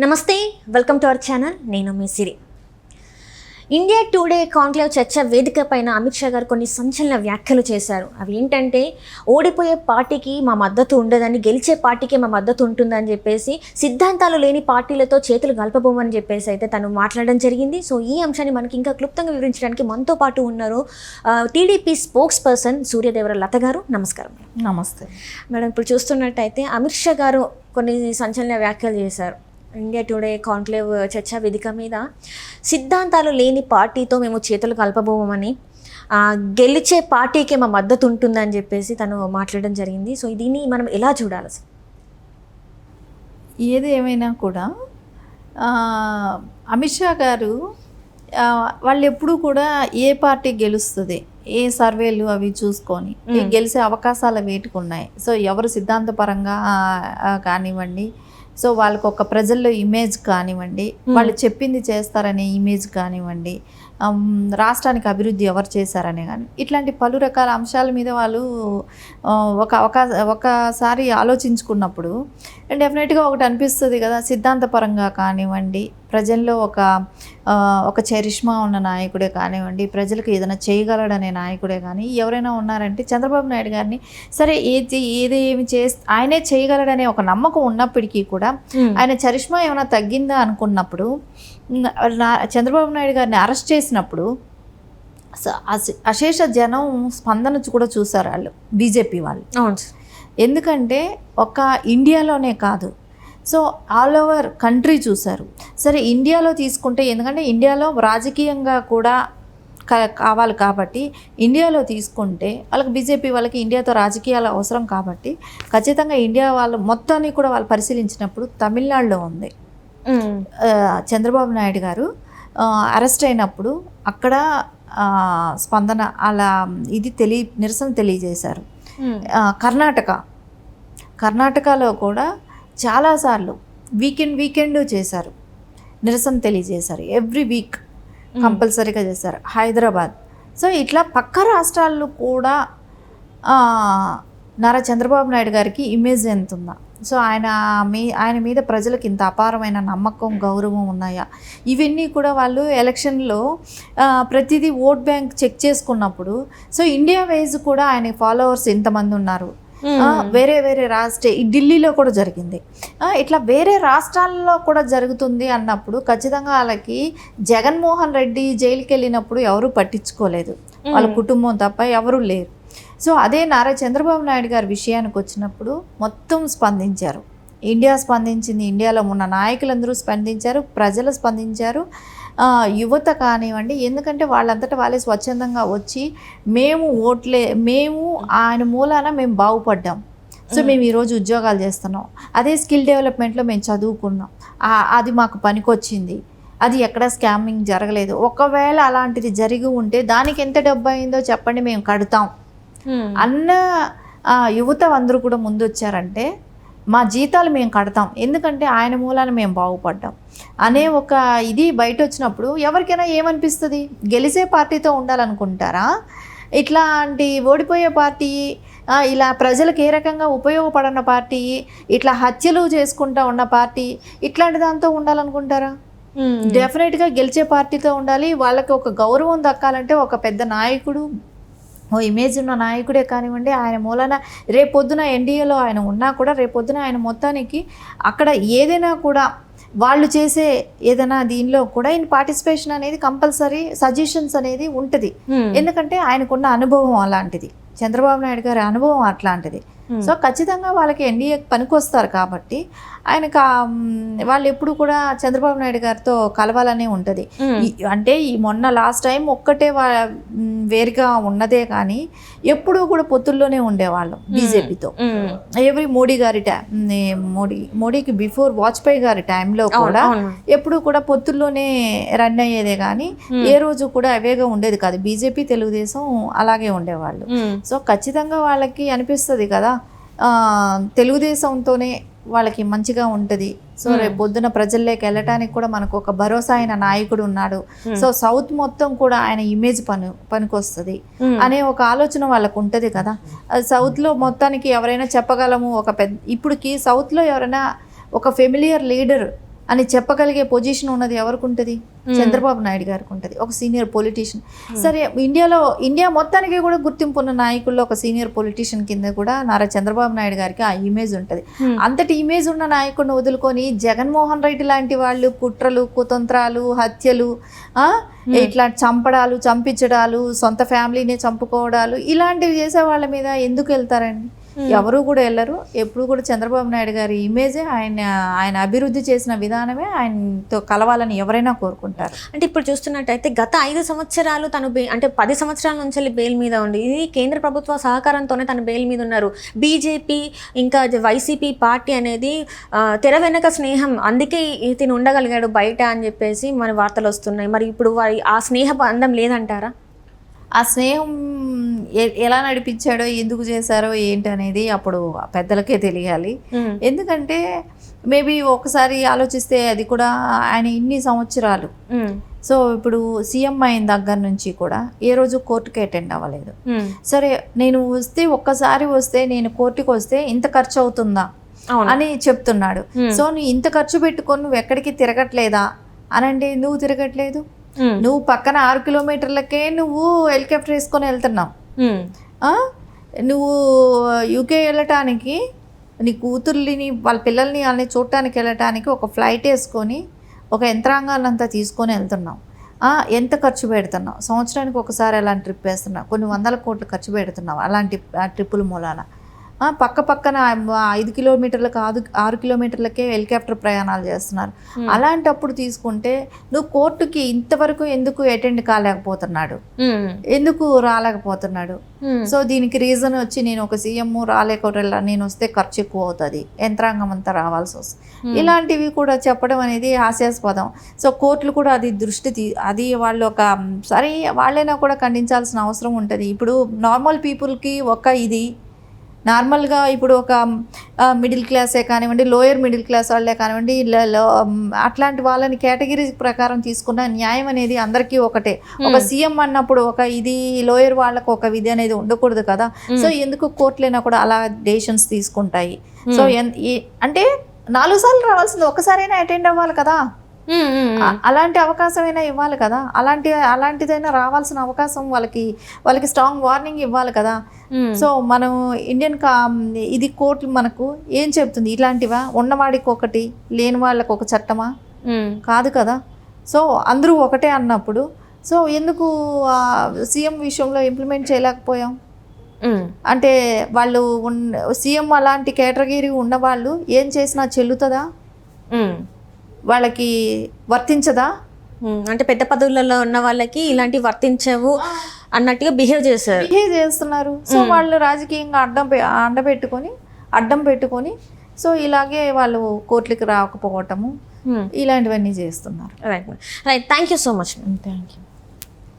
నమస్తే, welcome to our channel. నేను మీ సిరి. India today conclave చర్చ వేదిక పైన అమిత్ షా గారు కొన్ని సంచలన వ్యాఖ్యలు చేశారు. అవి ఏంటంటే, ఓడిపోయే పార్టీకి మా మద్దతు ఉండదని, గెలిచే పార్టీకి మా మద్దతు ఉంటుందని చెప్పేసి, సిద్ధాంతాలు లేని పార్టీలతో చేతులు కలపబోమని చెప్పేసి అయితే తను మాట్లాడడం జరిగింది. సో ఈ అంశాన్ని మనకి ఇంకా క్లుప్తంగా వివరించడానికి మనతో పాటు ఉన్నారు టీడీపీ స్పోక్స్ పర్సన్ సూర్యదేవర లత గారు. నమస్కారం. నమస్తే మేడం. ఇప్పుడు చూస్తున్నట్టయితే అమిత్ షా గారు కొన్ని సంచలన వ్యాఖ్యలు చేశారు. ఇండియా టుడే కాంక్లేవ్ చర్చా వేదిక మీద సిద్ధాంతాలు లేని పార్టీతో మేము చేతులు కలపబోమని, గెలిచే పార్టీకి మా మద్దతు ఉంటుందని చెప్పేసి తను మాట్లాడడం జరిగింది. సో దీన్ని మనం ఎలా చూడాలి? ఏది ఏమైనా కూడా అమిత్ షా గారు వాళ్ళు ఎప్పుడూ కూడా ఏ పార్టీ గెలుస్తుంది, ఏ సర్వేలు అవి చూసుకొని గెలిచే అవకాశాలు వేటుకున్నాయి. సో ఎవరు సిద్ధాంతపరంగా కానివ్వండి, సో వాళ్ళకు ఒక ప్రజల్లో ఇమేజ్ కానివ్వండి, వాళ్ళు చెప్పింది చేస్తారనే ఇమేజ్ కానివ్వండి, రాష్ట్రానికి అభివృద్ధి ఎవరు చేశారనే కానీ, ఇట్లాంటి పలు రకాల అంశాల మీద వాళ్ళు ఒకసారి ఆలోచించుకున్నప్పుడు డెఫినెట్గా ఒకటి అనిపిస్తుంది కదా, సిద్ధాంతపరంగా కానివ్వండి, ప్రజల్లో ఒక చరిష్మా ఉన్న నాయకుడే కానివ్వండి, ప్రజలకు ఏదైనా చేయగలడనే నాయకుడే కానీ ఎవరైనా ఉన్నారంటే చంద్రబాబు నాయుడు గారిని సరే ఆయనే చేయగలడనే ఒక నమ్మకం ఉన్నప్పటికీ కూడా ఆయన చరిష్మా ఏమైనా తగ్గిందా అనుకున్నప్పుడు, చంద్రబాబు నాయుడు గారిని అరెస్ట్ చేసినప్పుడు అశేష జనం స్పందన కూడా చూసారు వాళ్ళు, బీజేపీ వాళ్ళు. ఎందుకంటే ఒక ఇండియాలోనే కాదు, సో ఆల్ ఓవర్ కంట్రీ చూశారు. సరే ఇండియాలో తీసుకుంటే, ఎందుకంటే ఇండియాలో రాజకీయంగా కూడా కావాలి కాబట్టి ఇండియాలో తీసుకుంటే వాళ్ళకి, బీజేపీ వాళ్ళకి ఇండియాతో రాజకీయాలు అవసరం కాబట్టి ఖచ్చితంగా ఇండియా వాళ్ళు మొత్తాన్ని కూడా వాళ్ళు పరిశీలించినప్పుడు తమిళనాడులో ఉంది. చంద్రబాబు నాయుడు గారు అరెస్ట్ అయినప్పుడు అక్కడ స్పందన అలా నిరసన తెలియజేశారు. కర్ణాటకలో కూడా చాలాసార్లు వీకెండ్ చేశారు, నిరసన తెలియజేశారు. ఎవ్రీ వీక్ కంపల్సరీగా చేశారు. హైదరాబాద్, సో ఇట్లా పక్క రాష్ట్రాల్లో కూడా నారా చంద్రబాబు నాయుడు గారికి ఇమేజ్ ఎంత ఉందా, సో ఆయన మీద ప్రజలకు ఇంత అపారమైన నమ్మకం, గౌరవం ఉన్నాయా, ఇవన్నీ కూడా వాళ్ళు ఎలక్షన్లో ప్రతిదీ ఓట్ బ్యాంక్ చెక్ చేసుకున్నప్పుడు, సో ఇండియా వైజ్ కూడా ఆయన ఫాలోవర్స్ ఎంతమంది ఉన్నారు, వేరే ఢిల్లీలో కూడా జరిగింది, ఇట్లా వేరే రాష్ట్రాల్లో కూడా జరుగుతుంది అన్నప్పుడు ఖచ్చితంగా వాళ్ళకి జగన్మోహన్ రెడ్డి జైలుకి వెళ్ళినప్పుడు ఎవరు పట్టించుకోలేదు, వాళ్ళ కుటుంబం తప్ప ఎవరు లేరు. సో అదే నారా చంద్రబాబు నాయుడు గారి విషయానికి వచ్చినప్పుడు మొత్తం స్పందించారు. ఇండియా స్పందించింది, ఇండియాలో ఉన్న నాయకులందరూ స్పందించారు, ప్రజలు స్పందించారు, యువత కానివ్వండి. ఎందుకంటే వాళ్ళంతటా వాళ్ళే స్వచ్ఛందంగా వచ్చి మేము ఆయన మూలాన మేము బాగుపడ్డాం, సో మేము ఈరోజు ఉద్యోగాలు చేస్తున్నాం, అదే స్కిల్ డెవలప్మెంట్లో మేము చదువుకున్నాం, అది మాకు పనికొచ్చింది, అది ఎక్కడ స్కామింగ్ జరగలేదు, ఒకవేళ అలాంటిది జరిగి ఉంటే దానికి ఎంత డబ్బు అయిందో చెప్పండి, మేము కడతాం అన్న యువత అందరూ కూడా ముందు వచ్చారంటే, మా జీతాలు మేము కడతాం, ఎందుకంటే ఆయన మూలాన మేము బాగుపడ్డాం అనే ఒక ఇది బయట వచ్చినప్పుడు ఎవరికైనా ఏమనిపిస్తుంది, గెలిచే పార్టీతో ఉండాలనుకుంటారా, ఇట్లాంటి ఓడిపోయే పార్టీ, ఇలా ప్రజలకు ఏ రకంగా ఉపయోగపడన్న పార్టీ, ఇట్లా హత్యలు చేసుకుంటా ఉన్న పార్టీ, ఇట్లాంటి దాంతో ఉండాలనుకుంటారా? డెఫినెట్గా గెలిచే పార్టీతో ఉండాలి. వాళ్ళకి ఒక గౌరవం దక్కాలంటే ఒక పెద్ద నాయకుడు, ఓ ఇమేజ్ ఉన్న నాయకుడే కానివ్వండి, ఆయన మూలన రేపొద్దున ఎన్డీఏలో ఆయన ఉన్నా కూడా రేపొద్దున ఆయన మొత్తానికి అక్కడ ఏదైనా కూడా వాళ్ళు చేసే ఏదైనా దీనిలో కూడా ఇన్ పార్టిసిపేషన్ అనేది కంపల్సరీ, సజెషన్స్ అనేది ఉంటుంది. ఎందుకంటే ఆయనకున్న అనుభవం అలాంటిది, చంద్రబాబు నాయుడు గారి అనుభవం అట్లాంటిది. సో ఖచ్చితంగా వాళ్ళకి ఎన్డీఏ పనికొస్తారు కాబట్టి ఆయనకు వాళ్ళు ఎప్పుడు కూడా చంద్రబాబు నాయుడు గారితో కలవాలనే ఉంటుంది. అంటే ఈ మొన్న లాస్ట్ టైం ఒక్కటే వేరుగా ఉన్నదే కానీ ఎప్పుడూ కూడా పొత్తుల్లోనే ఉండేవాళ్ళం బీజేపీతో. ఎవరి మోడీకి బిఫోర్ వాజ్పేయి గారి టైంలో కూడా ఎప్పుడు కూడా పొత్తుల్లోనే రన్ అయ్యేదే కానీ ఏ రోజు కూడా అవేగా ఉండేది కాదు. బీజేపీ, తెలుగుదేశం అలాగే ఉండేవాళ్ళు. సో ఖచ్చితంగా వాళ్ళకి అనిపిస్తుంది కదా, తెలుగుదేశంతోనే వాళ్ళకి మంచిగా ఉంటుంది. సో రేపు పొద్దున ప్రజల్లోకి వెళ్ళటానికి కూడా మనకు ఒక భరోసా అయిన నాయకుడు ఉన్నాడు, సో సౌత్ మొత్తం కూడా ఆయన ఇమేజ్ పనికొస్తుంది అనే ఒక ఆలోచన వాళ్ళకు ఉంటుంది కదా. సౌత్లో మొత్తానికి ఎవరైనా చెప్పగలము, ఒక ఇప్పుడుకి సౌత్లో ఎవరైనా ఒక ఫెమిలియర్ లీడర్ అని చెప్పగలిగే పొజిషన్ ఉన్నది ఎవరికి ఉంటుంది? చంద్రబాబు నాయుడు గారికి ఉంటుంది, ఒక సీనియర్ పొలిటీషియన్. సరే, ఇండియా మొత్తానికి కూడా గుర్తింపు ఉన్న నాయకుల్లో ఒక సీనియర్ పొలిటీషియన్ కింద కూడా నారా చంద్రబాబు నాయుడు గారికి ఆ ఇమేజ్ ఉంటుంది. అంతటి ఇమేజ్ ఉన్న నాయకుడిని వదులుకొని జగన్మోహన్ రెడ్డి లాంటి వాళ్ళు కుట్రలు, కుతంత్రాలు, హత్యలు, ఇట్లా చంపడాలు, చంపించడాలు, సొంత ఫ్యామిలీని చంపుకోవడాలు, ఇలాంటివి చేసే వాళ్ళ మీద ఎందుకు వెళ్తారండి? ఎవరు కూడా వెళ్ళరు. ఎప్పుడు కూడా చంద్రబాబు నాయుడు గారి ఇమేజే, ఆయన అభివృద్ధి చేసిన విధానమే ఆయనతో కలవాలని ఎవరైనా కోరుకుంటారు. అంటే ఇప్పుడు చూస్తున్నట్టయితే గత 5 సంవత్సరాలు తను అంటే 10 సంవత్సరాల నుంచి బెయిల్ మీద ఉండి, ఇది కేంద్ర ప్రభుత్వ సహకారంతోనే తను బెయిల్ మీద ఉన్నారు. బీజేపీ ఇంకా వైసీపీ పార్టీ అనేది తెర వెనక స్నేహం, అందుకే ఇతను ఉండగలిగాడు బయట అని చెప్పేసి మన వార్తలు వస్తున్నాయి. మరి ఇప్పుడు ఆ స్నేహ బంధం లేదంటారా? ఆ స్నేహం ఎలా నడిపించాడో, ఎందుకు చేశారో ఏంటి అనేది అప్పుడు పెద్దలకే తెలియాలి. ఎందుకంటే మేబీ ఒకసారి ఆలోచిస్తే అది కూడా ఆయన ఇన్ని సంవత్సరాలు, సో ఇప్పుడు సీఎం అయిన దగ్గర నుంచి కూడా ఏ రోజు కోర్టుకి అటెండ్ అవ్వలేదు. సరే, నేను ఒక్కసారి వస్తే నేను కోర్టుకి వస్తే ఇంత ఖర్చు అవుతుందా అని చెప్తున్నాడు. సో నువ్వు ఇంత ఖర్చు పెట్టుకొని నువ్వు ఎక్కడికి తిరగట్లేదా అని అంటే ఎందుకు తిరగట్లేదు? నువ్వు పక్కన 6 కిలోమీటర్లకే నువ్వు హెలికాప్టర్ వేసుకొని వెళ్తున్నావు. నువ్వు యూకే వెళ్ళటానికి, నీ కూతుర్ని వాళ్ళ పిల్లల్ని వాళ్ళని చూడటానికి వెళ్ళటానికి ఒక ఫ్లైట్ వేసుకొని ఒక యంత్రాంగాన్ని అంతా తీసుకొని వెళ్తున్నావు. ఎంత ఖర్చు పెడుతున్నావు? సంవత్సరానికి ఒకసారి అలాంటి ట్రిప్ వేస్తున్నావు, కొన్ని 100 కోట్లు ఖర్చు పెడుతున్నావు అలాంటి ట్రిప్పుల మూలాన. పక్కన 5 కిలోమీటర్లకు 6 కిలోమీటర్లకే హెలికాప్టర్ ప్రయాణాలు చేస్తున్నారు. అలాంటప్పుడు తీసుకుంటే నువ్వు కోర్టుకి ఇంతవరకు ఎందుకు అటెండ్ కాలేకపోతున్నాడు? ఎందుకు రాలేకపోతున్నాడు? సో దీనికి రీజన్ వచ్చి, నేను ఒక సీఎం రాలేకపోతే నేను వస్తే ఖర్చు ఎక్కువ అవుతుంది, యంత్రాంగం అంతా రావాల్సి వస్తుంది, ఇలాంటివి కూడా చెప్పడం అనేది హాస్యాస్పదం. సో కోర్టులు కూడా అది అది వాళ్ళు ఒక సరే వాళ్ళైనా కూడా ఖండించాల్సిన అవసరం ఉంటుంది. ఇప్పుడు నార్మల్ పీపుల్కి ఇది నార్మల్గా ఇప్పుడు ఒక మిడిల్ క్లాసే కానివ్వండి, లోయర్ మిడిల్ క్లాస్ వాళ్ళే కానివ్వండి, అట్లాంటి వాళ్ళని కేటగిరీ ప్రకారం తీసుకున్న న్యాయం అనేది అందరికీ ఒకటే. ఒక సీఎం అన్నప్పుడు ఇది లోయర్ వాళ్ళకు ఒక విధి అనేది ఉండకూడదు కదా. సో ఎందుకు కోర్టులైనా కూడా అలా డెసిషన్స్ తీసుకుంటాయి. సో అంటే 4 సార్లు రావాల్సింది ఒక్కసారైనా అటెండ్ అవ్వాలి కదా. అలాంటి అవకాశమైనా ఇవ్వాలి కదా. అలాంటిదైనా రావాల్సిన అవకాశం వాళ్ళకి స్ట్రాంగ్ వార్నింగ్ ఇవ్వాలి కదా. సో మనం ఇండియన్ ఇది కోర్టు మనకు ఏం చెప్తుంది? ఇలాంటివా? ఉన్నవాడికి ఒకటి, లేని వాళ్ళకి ఒక చట్టమా? కాదు కదా. సో అందరూ ఒకటే అన్నప్పుడు సో ఎందుకు సీఎం విషయంలో ఇంప్లిమెంట్ చేయలేకపోయాం? అంటే వాళ్ళు సీఎం అలాంటి కేటగిరీ ఉన్నవాళ్ళు ఏం చేసినా చెల్లుతుందా? వాళ్ళకి వర్తించదా? అంటే పెద్ద పదవులలో ఉన్న వాళ్ళకి ఇలాంటివి వర్తించవు అన్నట్టుగా బిహేవ్ చేస్తున్నారు. సో వాళ్ళు రాజకీయంగా అడ్డం పెట్టుకొని సో ఇలాగే వాళ్ళు కోర్టులకు రాకపోవటము, ఇలాంటివన్నీ చేస్తున్నారు. Right, thank you so much. Thank you.